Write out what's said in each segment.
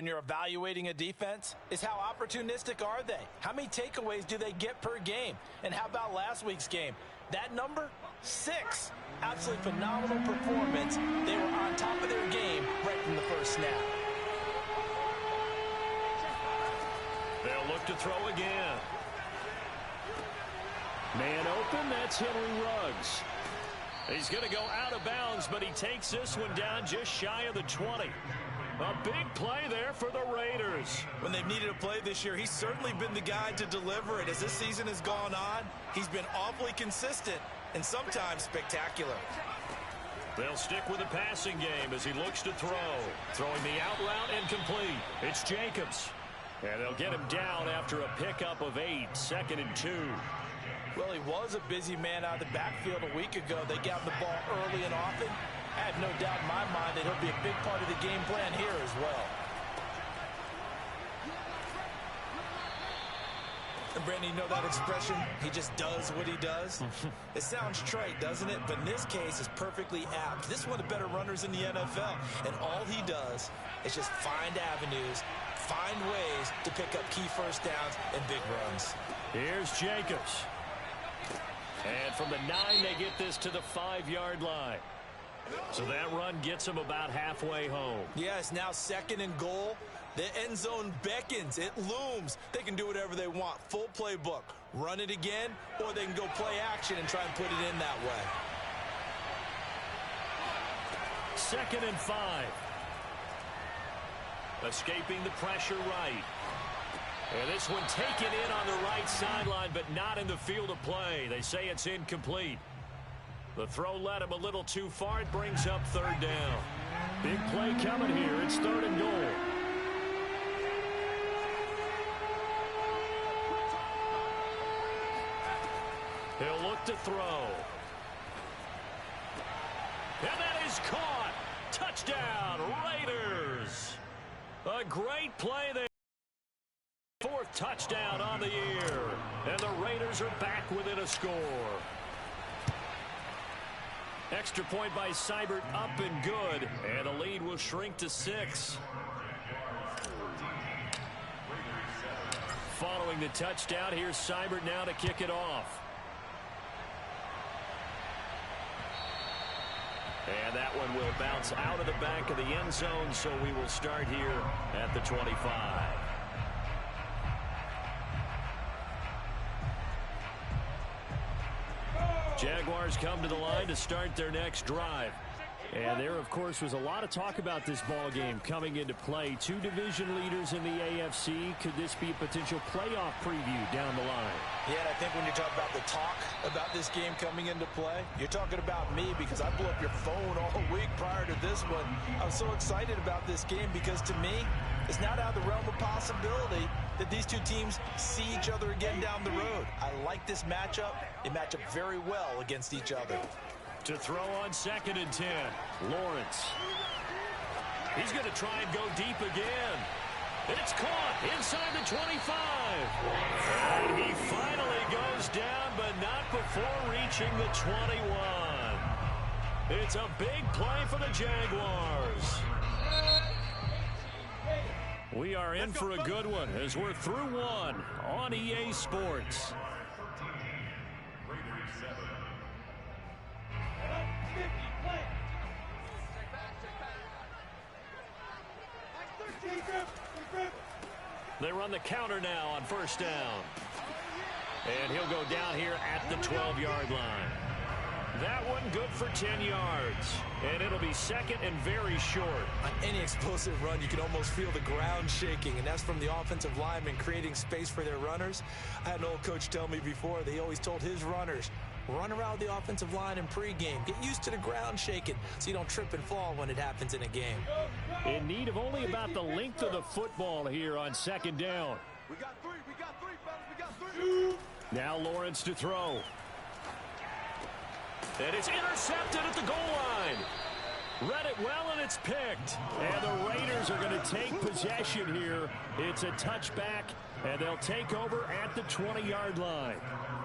When you're evaluating a defense is how opportunistic are they? How many takeaways do they get per game? And how about last week's game? That number, 6. Absolutely phenomenal performance. They were on top of their game right from the first snap. They'll look to throw again. Man open, that's Henry Ruggs. He's going to go out of bounds, but he takes this one down just shy of the 20. A big play there for the Raiders. When they've needed a play this year, he's certainly been the guy to deliver it. As this season has gone on, he's been awfully consistent and sometimes spectacular. They'll stick with the passing game as he looks to throw. Throwing the out route incomplete. It's Jacobs. And they'll get him down after a pickup of 8, 2nd and 2. Well, he was a busy man out of the backfield a week ago. They got him the ball early and often. I have no doubt in my mind that he'll be a big part of the game plan here as well. And Brandon, you know that expression? He just does what he does? It sounds trite, doesn't it? But in this case, it's perfectly apt. This is one of the better runners in the NFL. And all he does is just find avenues, find ways to pick up key first downs and big runs. Here's Jacobs. And from the 9, they get this to the 5-yard line. So that run gets them about halfway home. Yeah, it's now 2nd and goal. The end zone beckons. It looms. They can do whatever they want. Full playbook. Run it again, or they can go play action and try and put it in that way. 2nd and 5. Escaping the pressure right. And this one taken in on the right sideline, but not in the field of play. They say it's incomplete. The throw led him a little too far. It brings up 3rd down. Big play coming here. It's 3rd and goal. He'll look to throw. And that is caught. Touchdown, Raiders. A great play there. 4th touchdown on the year. And the Raiders are back within a score. Extra point by Seibert, up and good. And the lead will shrink to 6. Following the touchdown, here's Seibert now to kick it off. And that one will bounce out of the back of the end zone, so we will start here at the 25. Jaguars come to the line to start their next drive. And there, of course, was a lot of talk about this ball game coming into play. 2 division leaders in the AFC. Could this be a potential playoff preview down the line? Yeah, and I think when you talk about the talk about this game coming into play, you're talking about me because I blew up your phone all week prior to this one. I'm so excited about this game because to me, it's not out of the realm of possibility that these two teams see each other again down the road. I like this matchup. They match up very well against each other. To throw on 2nd and 10, Lawrence. He's going to try and go deep again. It's caught inside the 25. And he finally goes down, but not before reaching the 21. It's a big play for the Jaguars. We are in for a good one as we're through one on EA Sports. They run the counter now on 1st down. And he'll go down here at the 12-yard line. That one good for 10 yards. And it'll be 2nd and very short. On any explosive run, you can almost feel the ground shaking, and that's from the offensive linemen creating space for their runners. I had an old coach tell me before, they always told his runners, run around the offensive line in pregame. Get used to the ground shaking so you don't trip and fall when it happens in a game. In need of only about the length of the football here on 2nd down. We got 3, fellas, we got 3. Now Lawrence to throw. And it's intercepted at the goal line. Read it well, and it's picked. And the Raiders are going to take possession here. It's a touchback, and they'll take over at the 20-yard line.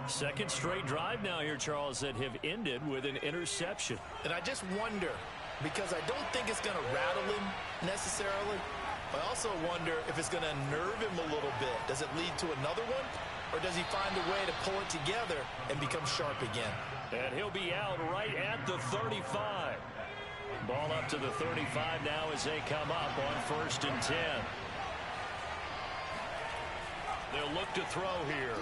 2nd straight drive now here, Charles, that have ended with an interception. And I just wonder, because I don't think it's going to rattle him necessarily, I also wonder if it's going to unnerve him a little bit. Does it lead to another one? Or does he find a way to pull it together and become sharp again? And he'll be out right at the 35. Ball up to the 35 now as they come up on 1st and 10. They'll look to throw here.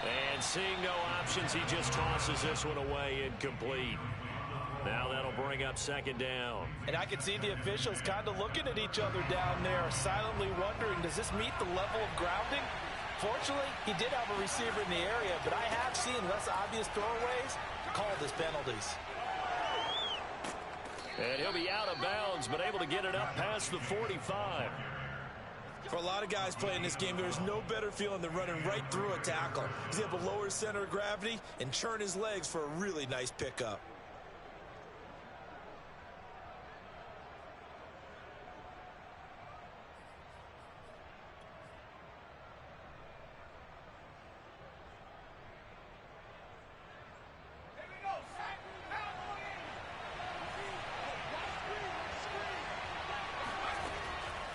And seeing no options, he just tosses this one away, incomplete. Now that'll bring up 2nd down. And I can see the officials kind of looking at each other down there, silently wondering, does this meet the level of grounding? Fortunately, he did have a receiver in the area, but I have seen less obvious throwaways called as penalties. And he'll be out of bounds, but able to get it up past the 45. For a lot of guys playing this game, there's no better feeling than running right through a tackle. He's able to lower his center of gravity and churn his legs for a really nice pickup.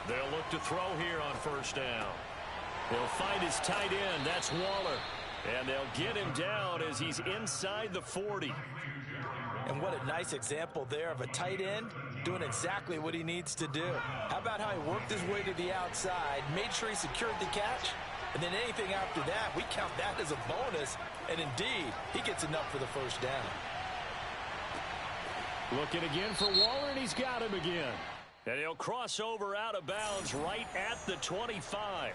They'll look to throw here on 1st down. He'll find his tight end. That's Waller. And they'll get him down as he's inside the 40. And what a nice example there of a tight end doing exactly what he needs to do. How about how he worked his way to the outside, made sure he secured the catch, and then anything after that, we count that as a bonus. And indeed, he gets enough for the 1st down. Looking again for Waller, and he's got him again. And he'll cross over out of bounds right at the 25.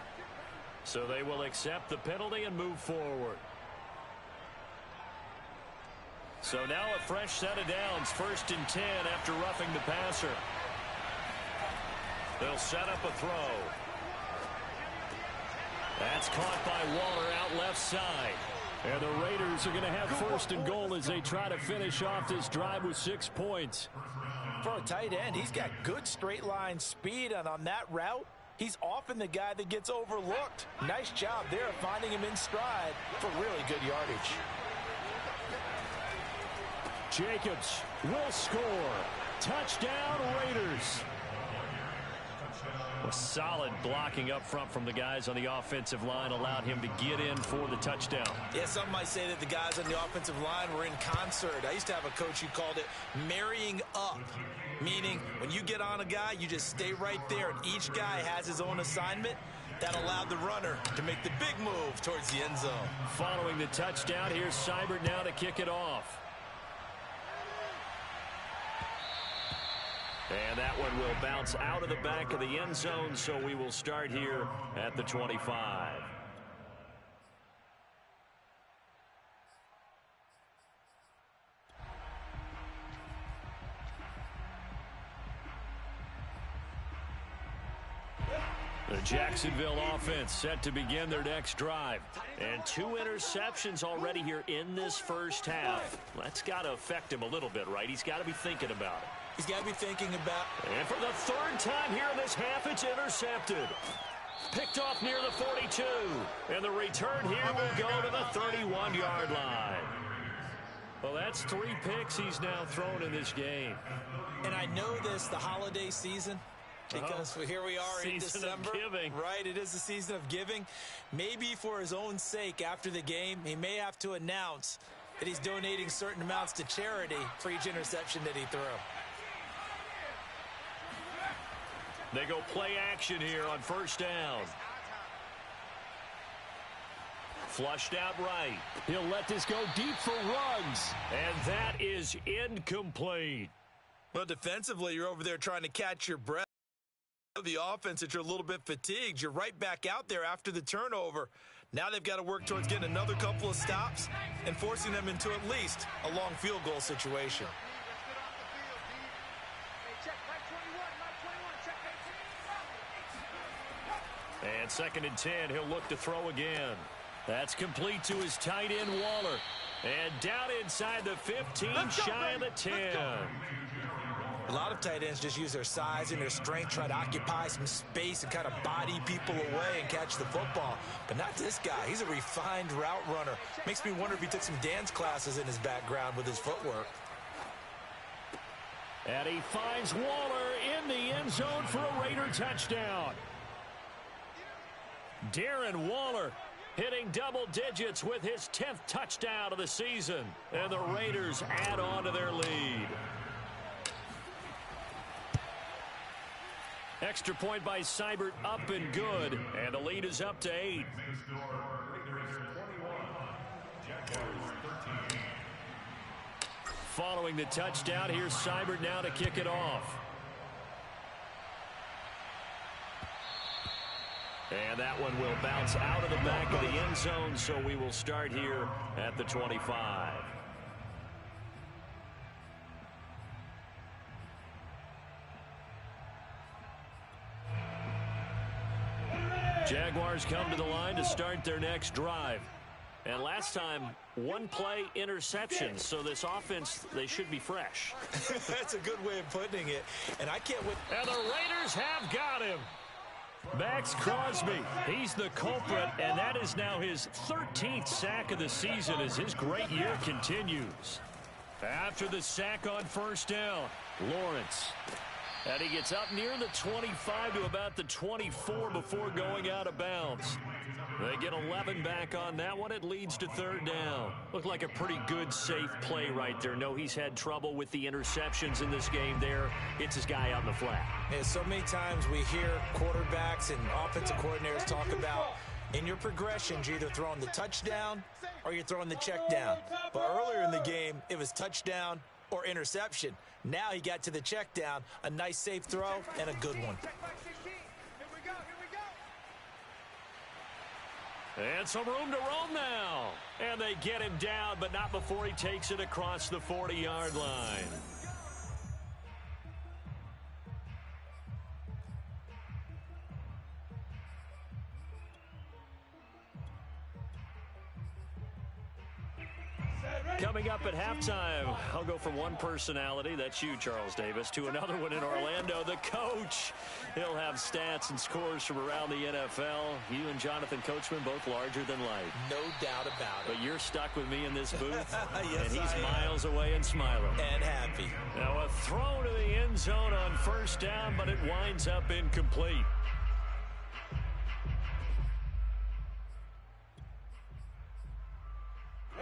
So they will accept the penalty and move forward. So now a fresh set of downs, 1st and 10 after roughing the passer. They'll set up a throw. That's caught by Waller out left side. And the Raiders are going to have 1st and goal as they try to finish off this drive with 6 points. For a tight end, he's got good straight line speed, and on that route, he's often the guy that gets overlooked. Nice job there of finding him in stride for really good yardage. Jacobs will score. Touchdown, Raiders. A solid blocking up front from the guys on the offensive line allowed him to get in for the touchdown. Yeah, some might say that the guys on the offensive line were in concert. I used to have a coach who called it marrying up, meaning when you get on a guy, you just stay right there, and each guy has his own assignment. That allowed the runner to make the big move towards the end zone. Following the touchdown, here's Seibert now to kick it off. And that one will bounce out of the back of the end zone, so we will start here at the 25. The Jacksonville offense set to begin their next drive. And 2 interceptions already here in this 1st half. That's got to affect him a little bit, right? He's got to be thinking about it. He's got to be thinking about... And for the 3rd time here in this half, it's intercepted. Picked off near the 42. And the return here will go to the 31-yard line. Well, that's 3 picks he's now thrown in this game. And I know this, the holiday season, because here we are in December. Right, it is the season of giving. Maybe for his own sake after the game, he may have to announce that he's donating certain amounts to charity for each interception that he threw. They go play action here on 1st down. Flushed out right. He'll let this go deep for Ruggs. And that is incomplete. Well, defensively, you're over there trying to catch your breath. The offense, that you're a little bit fatigued. You're right back out there after the turnover. Now they've got to work towards getting another couple of stops and forcing them into at least a long field goal situation. And 2nd and 10, he'll look to throw again. That's complete to his tight end, Waller. And down inside the 15, shy of the 10. A lot of tight ends just use their size and their strength, try to occupy some space and kind of body people away and catch the football. But not this guy. He's a refined route runner. Makes me wonder if he took some dance classes in his background with his footwork. And he finds Waller in the end zone for a Raider touchdown. Darren Waller hitting double digits with his 10th touchdown of the season. And the Raiders add on to their lead. Extra point by Seibert, up and good. And the lead is up to 8. Following the touchdown, here's Seibert now to kick it off. And that one will bounce out of the back of the end zone, so we will start here at the 25. Jaguars come to the line to start their next drive. And last time, one play interception. So this offense, they should be fresh. That's a good way of putting it. And I can't wait. And the Raiders have got him. Max Crosby, he's the culprit, and that is now his 13th sack of the season as his great year continues. After the sack on first down, Lawrence. And he gets up near the 25 to about the 24 before going out of bounds. They get 11 back on that one. It leads to third down. Looked like a pretty good, safe play right there. No, he's had trouble with the interceptions in this game there. It's his guy out in the flat. Yeah, so many times we hear quarterbacks and offensive coordinators talk about in your progressions, you're either throwing the touchdown or you're throwing the check down. But earlier in the game, it was touchdown or interception. Now he got to the check down, a nice safe throw, and a good one. And some room to roam now. And they get him down, but not before he takes it across the 40-yard line. Coming up at halftime, I'll go from one personality, that's you, Charles Davis, to another one in Orlando, the coach. He'll have stats and scores from around the NFL. You and Jonathan Coachman, both larger than life. No doubt about it. But you're stuck with me in this booth, yes, and he's miles away and smiling. And happy. Now a throw to the end zone on first down, but it winds up incomplete.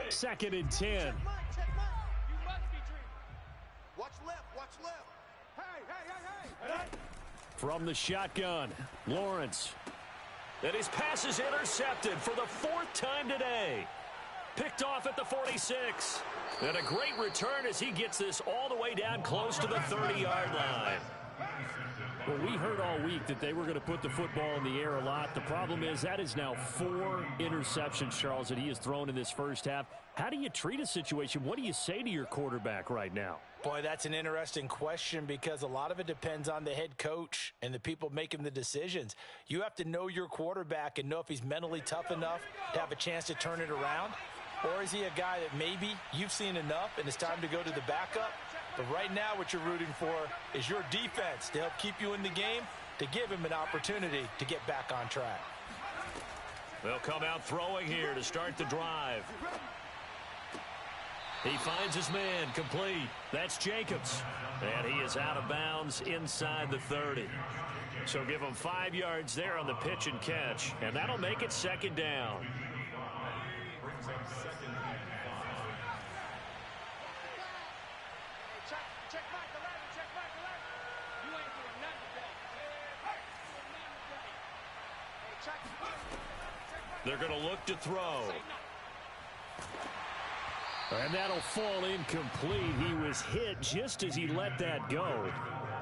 Second and 10. Check Mike. You must be dreaming. Watch left. Hey. From the shotgun, Lawrence. And his pass is intercepted for the 4th time today. Picked off at the 46. And a great return as he gets this all the way down close to the 30-yard line. Well, we heard all week that they were going to put the football in the air a lot. The problem is that is now 4 interceptions, Charles, that he has thrown in this first half. How do you treat a situation? What do you say to your quarterback right now? Boy, that's an interesting question because a lot of it depends on the head coach and the people making the decisions. You have to know your quarterback and know if he's mentally tough enough to have a chance to turn it around. Or is he a guy that maybe you've seen enough and it's time to go to the backup? But right now what you're rooting for is your defense to help keep you in the game, to give him an opportunity to get back on track. They'll come out throwing here to start the drive. He finds his man complete. That's Jacobs. And he is out of bounds inside the 30. So give him 5 yards there on the pitch and catch. And that'll make it second down. They're going to look to throw. And that'll fall incomplete. He was hit just as he let that go.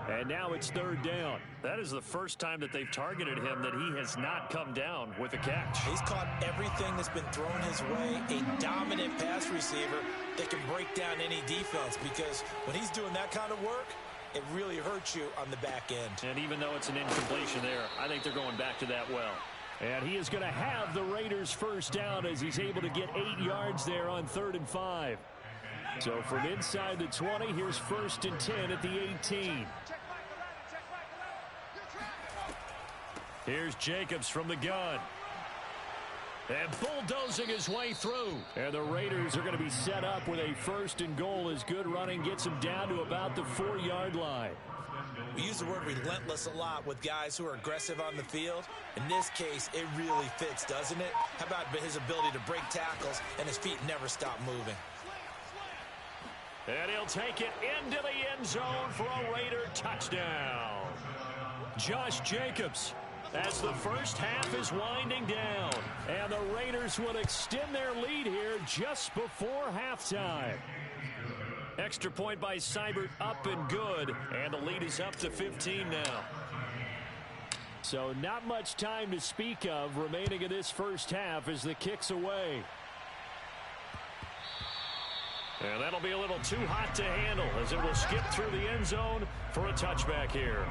And now it's third down. That is the first time that they've targeted him that he has not come down with a catch. He's caught everything that's been thrown his way. A dominant pass receiver that can break down any defense because when he's doing that kind of work, it really hurts you on the back end. And even though it's an incompletion there, I think they're going back to that well. And he is going to have the Raiders first down as he's able to get 8 yards there on 3rd and 5. So from inside the 20, here's 1st and 10 at the 18. Here's Jacobs from the gun. And bulldozing his way through. And the Raiders are going to be set up with a 1st and goal as good running gets them down to about the 4-yard line. We use the word relentless a lot with guys who are aggressive on the field. In this case, it really fits, doesn't it? How about his ability to break tackles and his feet never stop moving? And he'll take it into the end zone for a Raider touchdown. Josh Jacobs, as the first half is winding down. And the Raiders will extend their lead here just before halftime. Extra point by Seibert, up and good. And the lead is up to 15 now. So not much time to speak of remaining in this first half as the kick's away. And that'll be a little too hot to handle as it will skip through the end zone for a touchback here.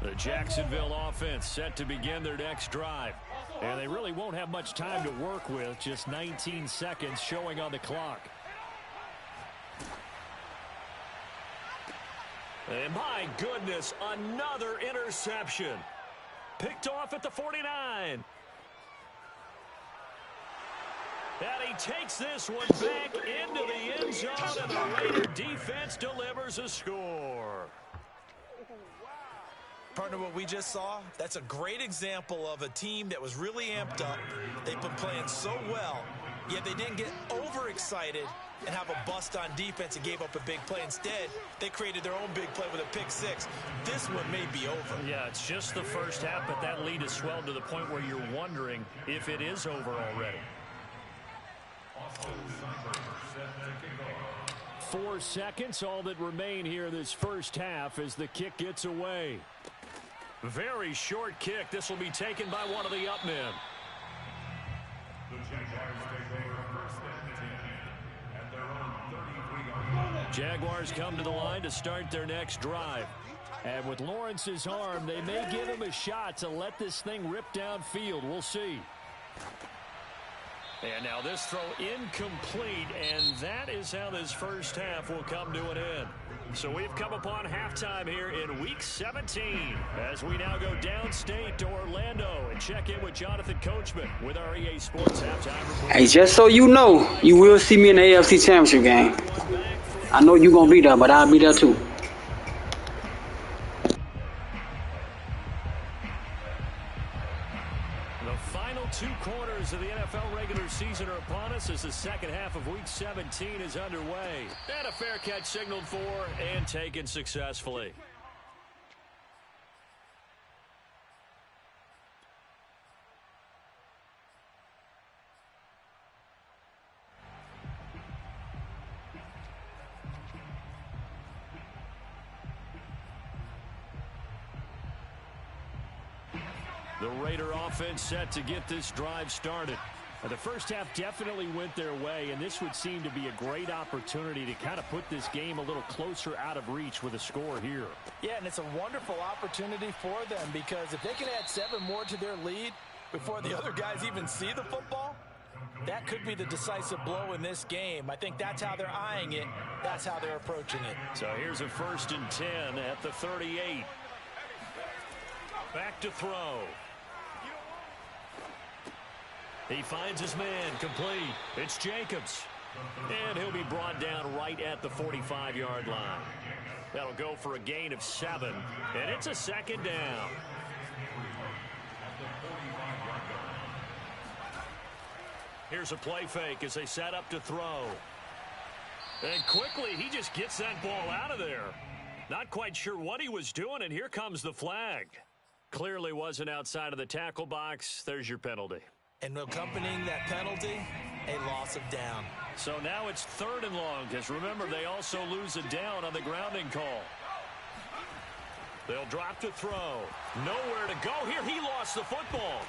The Jacksonville offense set to begin their next drive. And they really won't have much time to work with, just 19 seconds showing on the clock. And my goodness, another interception. Picked off at the 49. And he takes this one back into the end zone, and the Raider defense delivers a score. Partner, what we just saw, that's a great example of a team that was really amped up. They've been playing so well, yet they didn't get overexcited and have a bust on defense and gave up a big play. Instead, they created their own big play with a pick six. This one may be over. Yeah, it's just the first half, but that lead has swelled to the point where you're wondering if it is over already. 4 seconds, all that remain here this first half as the kick gets away. Very short kick. This will be taken by one of the up men. Jaguars come to the line to start their next drive. And with Lawrence's arm, they may give him a shot to let this thing rip downfield. We'll see. And now this throw incomplete, and that is how this first half will come to an end. So we've come upon halftime here in Week 17 as we now go downstate to Orlando and check in with Jonathan Coachman with our EA Sports Halftime Report. Hey, just so you know, you will see me in the AFC Championship game. I know you're going to be there, but I'll be there too. The final 2 quarters of the NFL regular season are upon us as the second half of Week 17 is underway. And a fair catch signaled for and taken successfully. The Raider offense set to get this drive started. The first half definitely went their way, and this would seem to be a great opportunity to kind of put this game a little closer out of reach with a score here. Yeah, and it's a wonderful opportunity for them because if they can add 7 more to their lead before the other guys even see the football, that could be the decisive blow in this game. I think that's how they're eyeing it. That's how they're approaching it. So here's a 1st and 10 at the 38. Back to throw. He finds his man, complete. It's Jacobs. And he'll be brought down right at the 45-yard line. That'll go for a gain of 7. And it's a 2nd down. Here's a play fake as they set up to throw. And quickly, he just gets that ball out of there. Not quite sure what he was doing, and here comes the flag. Clearly wasn't outside of the tackle box. There's your penalty. And accompanying that penalty, a loss of down. So now it's 3rd and long, because remember, they also lose a down on the grounding call. They'll drop to throw. Nowhere to go here. He lost the football.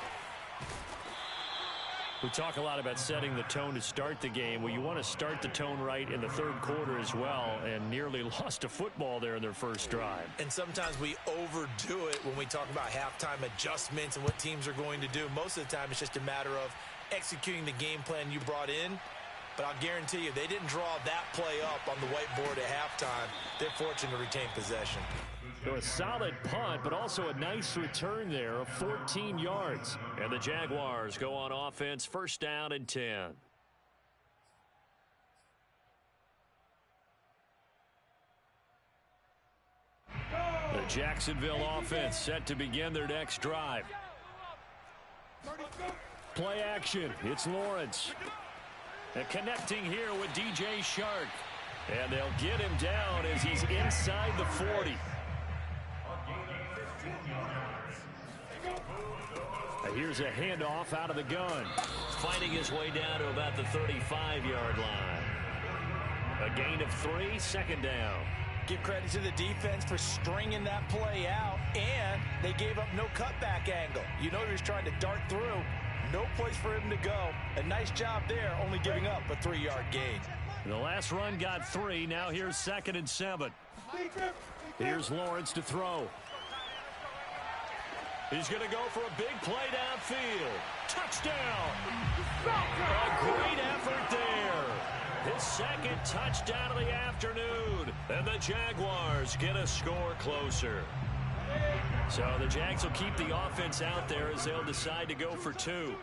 We talk a lot about setting the tone to start the game. Well, you want to start the tone right in the 3rd quarter as well, and nearly lost a football there in their first drive. And sometimes we overdo it when we talk about halftime adjustments and what teams are going to do. Most of the time, it's just a matter of executing the game plan you brought in but I'll guarantee you they didn't draw that play up on the whiteboard at halftime. They're fortunate to retain possession. So a solid punt, but also a nice return there of 14 yards. And the Jaguars go on offense, first down and 10. The Jacksonville offense set to begin their next drive. Play action. It's Lawrence. And connecting here with DJ Shark. And they'll get him down as he's inside the 40. Here's a handoff out of the gun. Fighting his way down to about the 35-yard line. A gain of 3, second down. Give credit to the defense for stringing that play out, and they gave up no cutback angle. You know he was trying to dart through. No place for him to go. A nice job there, only giving up a 3-yard gain. The last run got 3. Now here's 2nd and 7. Here's Lawrence to throw. He's going to go for a big play downfield. Touchdown! A great effort there. His second touchdown of the afternoon. And the Jaguars get a score closer. So the Jags will keep the offense out there as they'll decide to go for 2.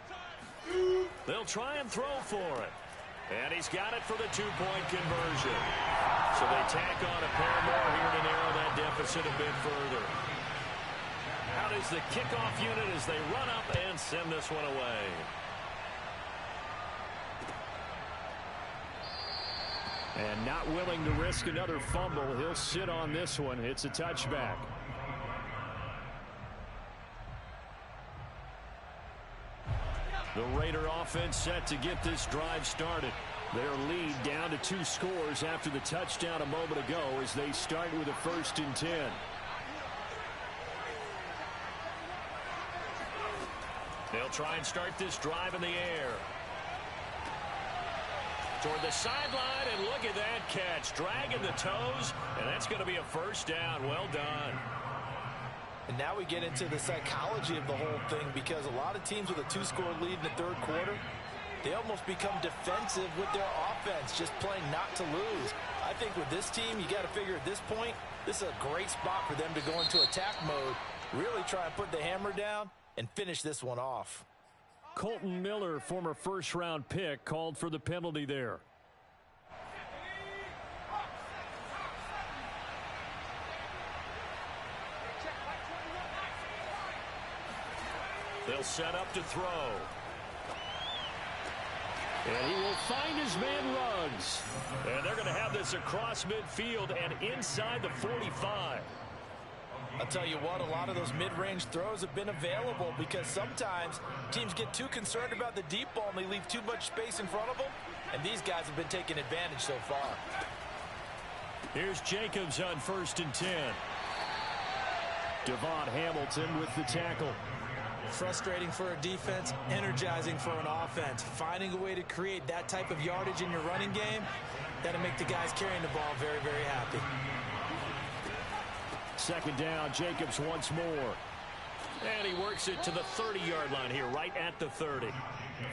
They'll try and throw for it. And he's got it for the 2-point conversion. So they tack on a pair more here to narrow that deficit a bit further. Out is the kickoff unit as they run up and send this one away. And not willing to risk another fumble, he'll sit on this one. It's a touchback. The Raider offense set to get this drive started. Their lead down to 2 scores after the touchdown a moment ago as they start with a 1st and 10. They'll try and start this drive in the air. Toward the sideline, and look at that catch. Dragging the toes, and that's going to be a 1st down. Well done. And now we get into the psychology of the whole thing, because a lot of teams with a 2-score lead in the 3rd quarter, they almost become defensive with their offense, just playing not to lose. I think with this team, you got to figure at this point, this is a great spot for them to go into attack mode, really try and put the hammer down and finish this one off. Colton Miller, former 1st-round pick, called for the penalty there. They'll set up to throw. And he will find his man Ruggs. And they're going to have this across midfield and inside the 45. I'll tell you what, a lot of those mid-range throws have been available because sometimes teams get too concerned about the deep ball and they leave too much space in front of them. And these guys have been taking advantage so far. Here's Jacobs on 1st and 10. Devon Hamilton with the tackle. Frustrating for a defense, energizing for an offense. Finding a way to create that type of yardage in your running game, that'll make the guys carrying the ball very, very happy. 2nd down, Jacobs once more. And he works it to the 30-yard line here, right at the 30.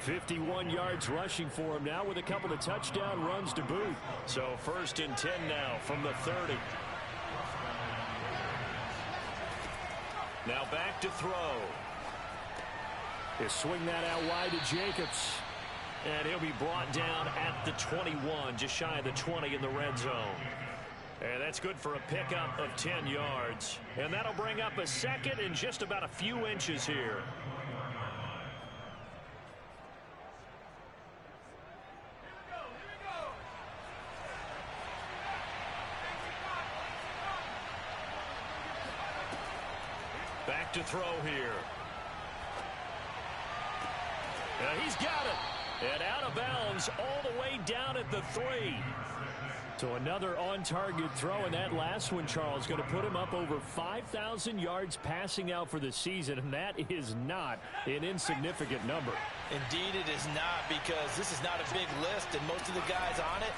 51 yards rushing for him now with a couple of touchdown runs to boot. So 1st and 10 now from the 30. Now back to throw. He'll swing that out wide to Jacobs. And he'll be brought down at the 21, just shy of the 20 in the red zone. And that's good for a pickup of 10 yards. And that'll bring up a 2nd and just about a few inches here. Back to throw here. He's got it. And out of bounds all the way down at the 3. So another on-target throw, and that last one, Charles, going to put him up over 5,000 yards passing out for the season, and that is not an insignificant number. Indeed it is not, because this is not a big list, and most of the guys on it,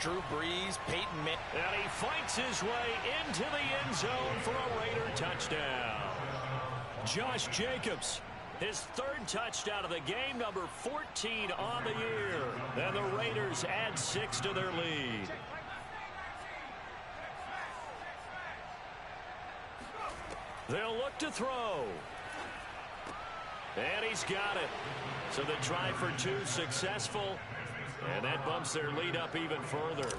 Drew Brees, Peyton Manning. And he fights his way into the end zone for a Raider touchdown. Josh Jacobs His third touchdown of the game, number 14 on the year. And the Raiders add 6 to their lead. They'll look to throw. And he's got it. So the try for 2 successful. And that bumps their lead up even further.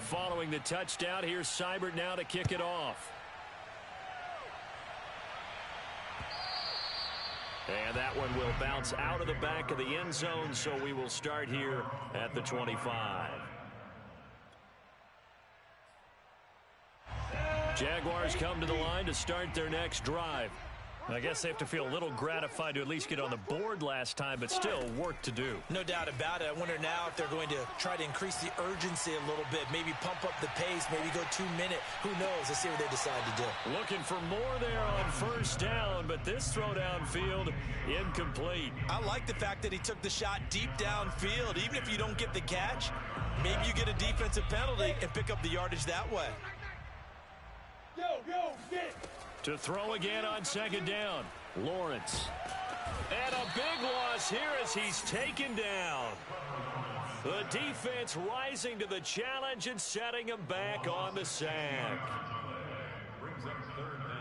Following the touchdown, here's Seibert now to kick it off. And that one will bounce out of the back of the end zone, so we will start here at the 25. Jaguars come to the line to start their next drive. I guess they have to feel a little gratified to at least get on the board last time, but still work to do. No doubt about it. I wonder now if they're going to try to increase the urgency a little bit, maybe pump up the pace, maybe go 2-minute. Who knows? Let's see what they decide to do. Looking for more there on first down, but this throw downfield incomplete. I like the fact that he took the shot deep downfield. Even if you don't get the catch, maybe you get a defensive penalty and pick up the yardage that way. Get. To throw again on second down, Lawrence. And a big loss here as he's taken down. The defense rising to the challenge and setting him back on the sack. Brings up third down.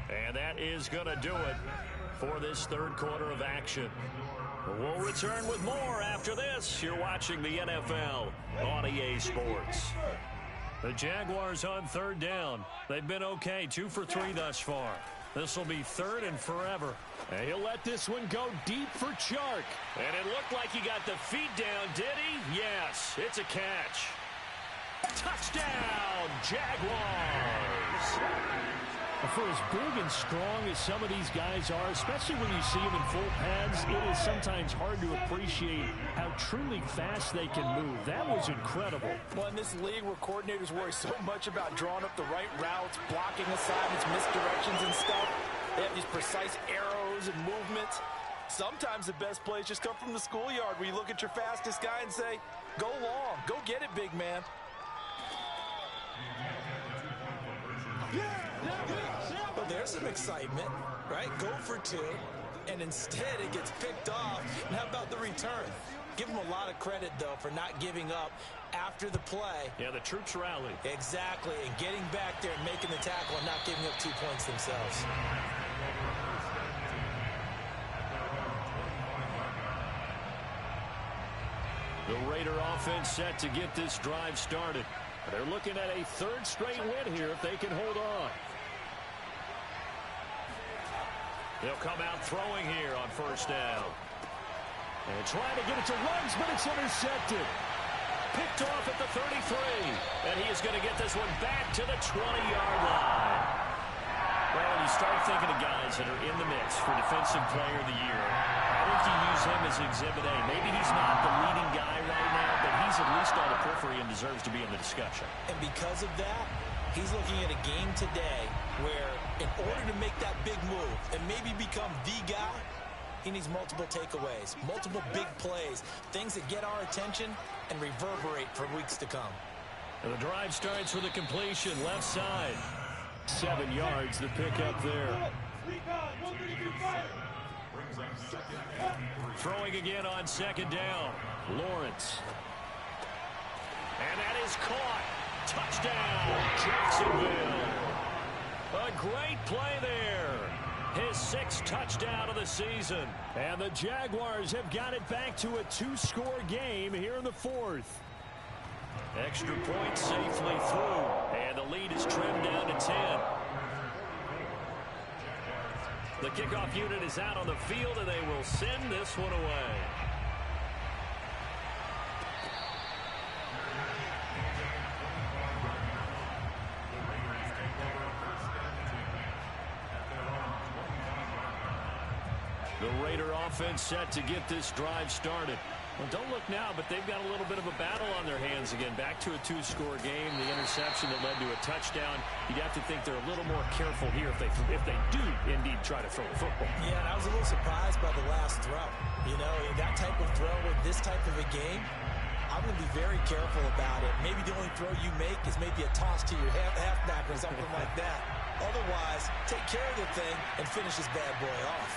And that is going to do it for this third quarter of action. We'll return with more after this. You're watching the NFL on EA Sports. The Jaguars on third down. They've been okay, 2 for 3 thus far. This will be third and forever. And he'll let this one go deep for Chark. And it looked like he got the feet down, did he? Yes, it's a catch. Touchdown, Jaguars! For as big and strong as some of these guys are, especially when you see them in full pads, it is sometimes hard to appreciate how truly fast they can move. That was incredible. Well, in this league where coordinators worry so much about drawing up the right routes, blocking assignments, misdirections and stuff, they have these precise arrows and movements. Sometimes the best plays just come from the schoolyard where you look at your fastest guy and say, go long, go get it, big man. Well, there's some excitement, right? Go for 2, and instead it gets picked off. And how about the return? Give them a lot of credit, though, for not giving up after the play. Yeah, the troops rallied. Exactly, and getting back there and making the tackle and not giving up 2 points themselves. The Raider offense set to get this drive started. They're looking at a third straight win here if they can hold on. They'll come out throwing here on first down. And trying to get it to Ruggs, but it's intercepted. Picked off at the 33. And he is going to get this one back to the 20-yard line. Well, when you start thinking of guys that are in the mix for Defensive Player of the Year, I think you use him as Exhibit A. Maybe he's not the leading guy right now, but he's at least on the periphery and deserves to be in the discussion. And because of that, he's looking at a game today where in order to make that big move and maybe become the guy, he needs multiple takeaways, multiple big plays, things that get our attention and reverberate for weeks to come. And the drive starts with a completion left side. 7 yards to pick up there. Throwing again on second down. Lawrence. And that is caught. Touchdown, Jacksonville. A great play there. His 6th touchdown of the season. And the Jaguars have got it back to a 2-score game here in the 4th. Extra point safely through. And the lead is trimmed down to 10. The kickoff unit is out on the field, and they will send this one away. The Raider offense set to get this drive started. Well, don't look now, but they've got a little bit of a battle on their hands again. Back to a two-score game. The interception that led to a touchdown. You'd have to think they're a little more careful here if they do indeed try to throw the football. Yeah, and I was a little surprised by the last throw. You know, that type of throw with this type of a game, I'm going to be very careful about it. Maybe the only throw you make is maybe a toss to your halfback or something like that. Otherwise, take care of the thing and finish this bad boy off.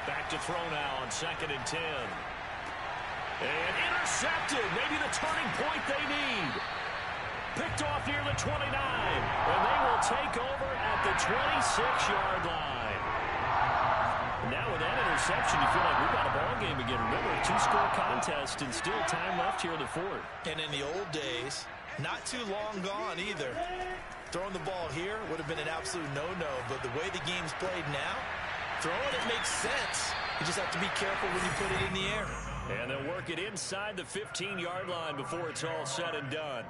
Back to throw now on 2nd and 10. And intercepted. Maybe the turning point they need. Picked off near the 29. And they will take over at the 26-yard line. Now with that interception, you feel like we've got a ball game again. Remember, a two-score contest and still time left here in the fourth. And in the old days, not too long gone either. Throwing the ball here would have been an absolute no-no. But the way the game's played now, throwing it makes sense. You just have to be careful when you put it in the air. And they'll work it inside the 15-yard line before it's all said and done.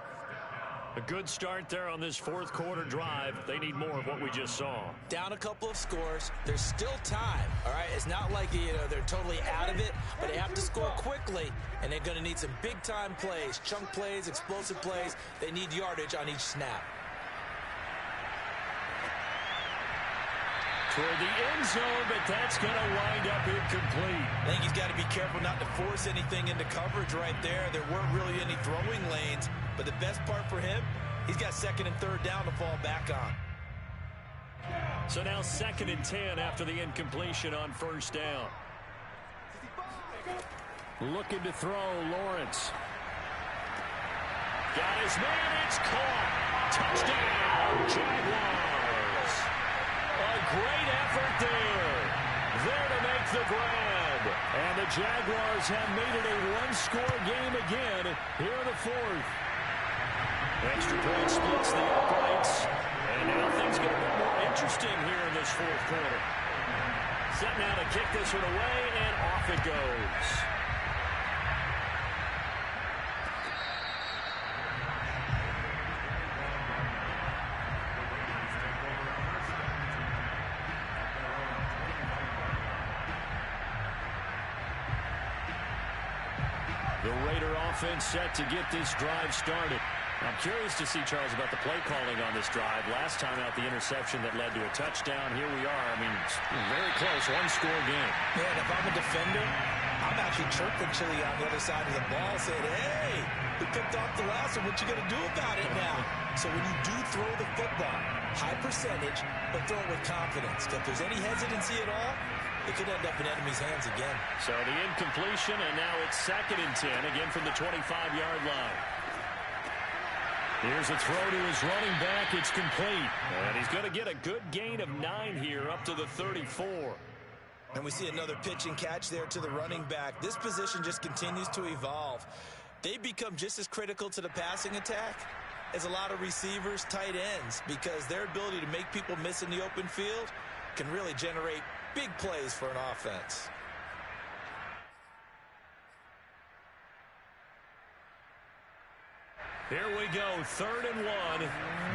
A good start there on this fourth quarter drive. They need more of what we just saw. Down a couple of scores. There's still time, all right? It's not like they're totally out of it, but they have to score quickly, and they're going to need some big-time plays, chunk plays, explosive plays. They need yardage on each snap. Toward the end zone, but that's going to wind up incomplete. I think he's got to be careful not to force anything into coverage right there. There weren't really any throwing lanes, but the best part for him, he's got 2nd and 3rd down to fall back on. So now 2nd and 10 after the incompletion on 1st down. Looking to throw, Lawrence. Got his man, it's caught. Touchdown, Jaguars. A great effort there. There to make the grab. And the Jaguars have made it a one-score game again here in the fourth. Extra point splits the uprights. And now things get a bit more interesting here in this fourth quarter. Set now to kick this one away, and off it goes. The Raider offense set to get this drive started. I'm curious to see, Charles, about the play calling on this drive. Last time out, the interception that led to a touchdown. Here we are. I mean, very close, one-score game. Yeah, and if I'm a defender, I'm actually chirping Chili on the other side of the ball, saying, hey, we picked off the last one. What you going to do about it now? So when you do throw the football, high percentage, but throw it with confidence. If there's any hesitancy at all, it could end up in enemy's hands again. So the incompletion, and now it's 2nd and 10, again from the 25-yard line. Here's a throw to his running back. It's complete. And he's going to get a good gain of 9 here up to the 34. And we see another pitch and catch there to the running back. This position just continues to evolve. They become just as critical to the passing attack as a lot of receivers, tight ends, because their ability to make people miss in the open field can really generate big plays for an offense. Here we go, 3rd and 1.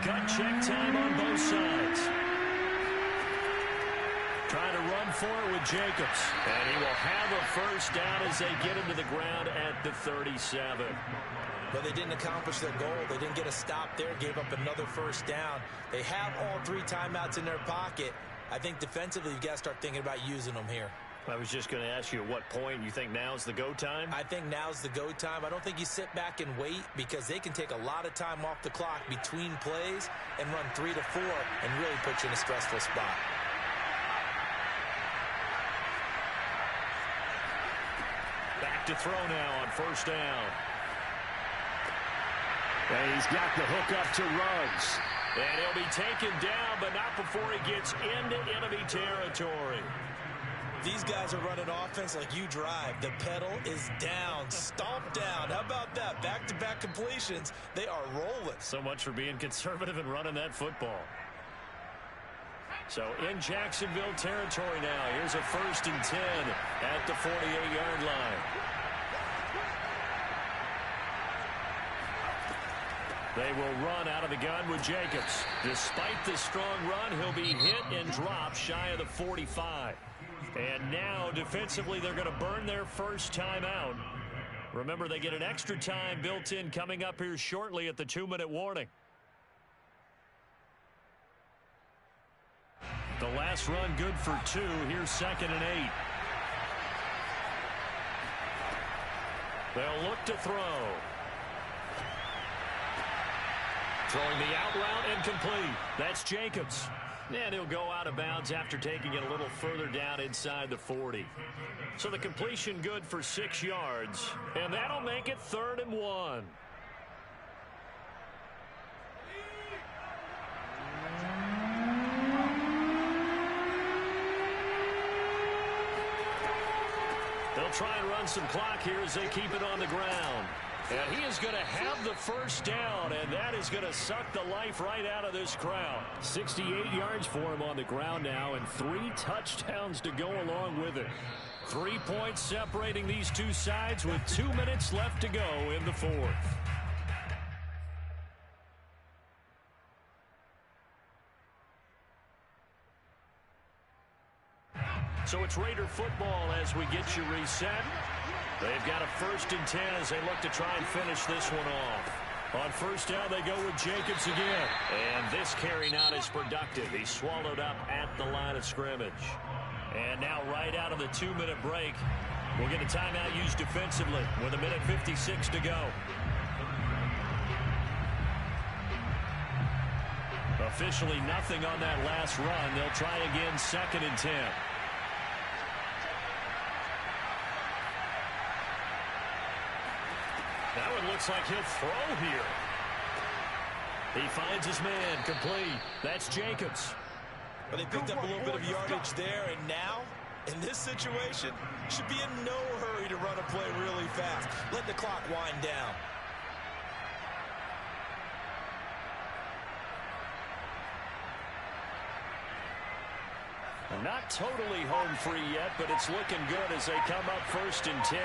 Gut check time on both sides. Trying to run for it with Jacobs. And he will have a first down as they get into the ground at the 37. But they didn't accomplish their goal. They didn't get a stop there, gave up another first down. They have all 3 timeouts in their pocket. I think defensively you've got to start thinking about using them here. I was just going to ask you at what point you think now's the go time? I think now's the go time. I don't think you sit back and wait, because they can take a lot of time off the clock between plays and run 3 to 4 and really put you in a stressful spot. Back to throw now on 1st down. And he's got the hook up to Ruggs. And he'll be taken down, but not before he gets into enemy territory. These guys are running offense like you drive. The pedal is down, stomped down. How about that? Back-to-back completions. They are rolling. So much for being conservative and running that football. So in Jacksonville territory now. Here's a 1st and 10 at the 48-yard line. They will run out of the gun with Jacobs. Despite the strong run, he'll be hit and dropped shy of the 45. And now, defensively, they're going to burn their first time out. Remember, they get an extra time built in coming up here shortly at the 2-minute warning. The last run good for 2. Here's 2nd and 8. They'll look to throw. Throwing the out route and complete. That's Jacobs. And he'll go out of bounds after taking it a little further down inside the 40. So the completion good for 6 yards. And that'll make it 3rd and 1. They'll try and run some clock here as they keep it on the ground. And he is going to have the first down, and that is going to suck the life right out of this crowd. 68 yards for him on the ground now, and 3 touchdowns to go along with it. 3 points separating these two sides with 2 minutes left to go in the 4th. So it's Raider football as we get you reset. They've got a 1st and 10 as they look to try and finish this one off. On 1st down, they go with Jacobs again. And this carry not as productive. He's swallowed up at the line of scrimmage. And now right out of the 2-minute break, we'll get a timeout used defensively with 1:56 to go. Officially nothing on that last run. They'll try again 2nd and 10. That one looks like he'll throw here. He finds his man, complete. That's Jacobs. But they picked up a little bit of yardage there, and now, in this situation, should be in no hurry to run a play really fast. Let the clock wind down. Not totally home free yet, but it's looking good as they come up 1st and 10.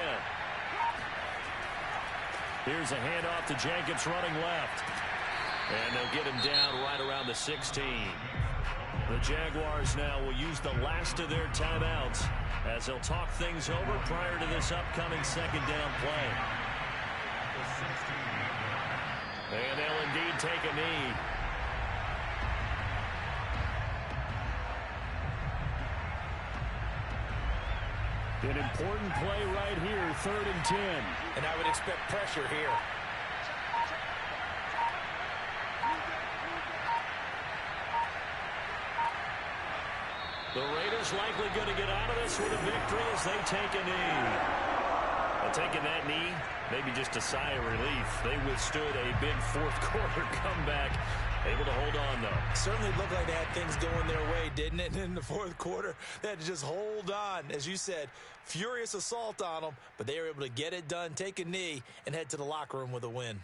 Here's a handoff to Jacobs running left. And they'll get him down right around the 16. The Jaguars now will use the last of their timeouts as they'll talk things over prior to this upcoming 2nd down play. And they'll indeed take a knee. An important play right here, 3rd and 10. And I would expect pressure here. The Raiders likely going to get out of this with a victory as they take a knee. Well, taking that knee, maybe just a sigh of relief. They withstood a big 4th quarter comeback. Able to hold on, though. Certainly looked like they had things going their way, didn't it? In the 4th quarter, they had to just hold on. As you said, furious assault on them, but they were able to get it done, take a knee, and head to the locker room with a win.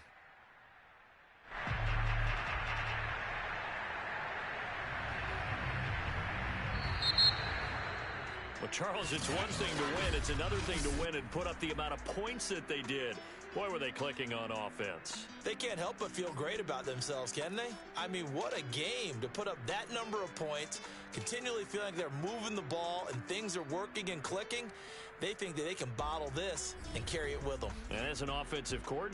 Well, Charles, it's one thing to win. It's another thing to win and put up the amount of points that they did. Boy, were they clicking on offense. They can't help but feel great about themselves, can they? I mean, what a game to put up that number of points, continually feeling like they're moving the ball and things are working and clicking. They think that they can bottle this and carry it with them. And as an offensive coordinator,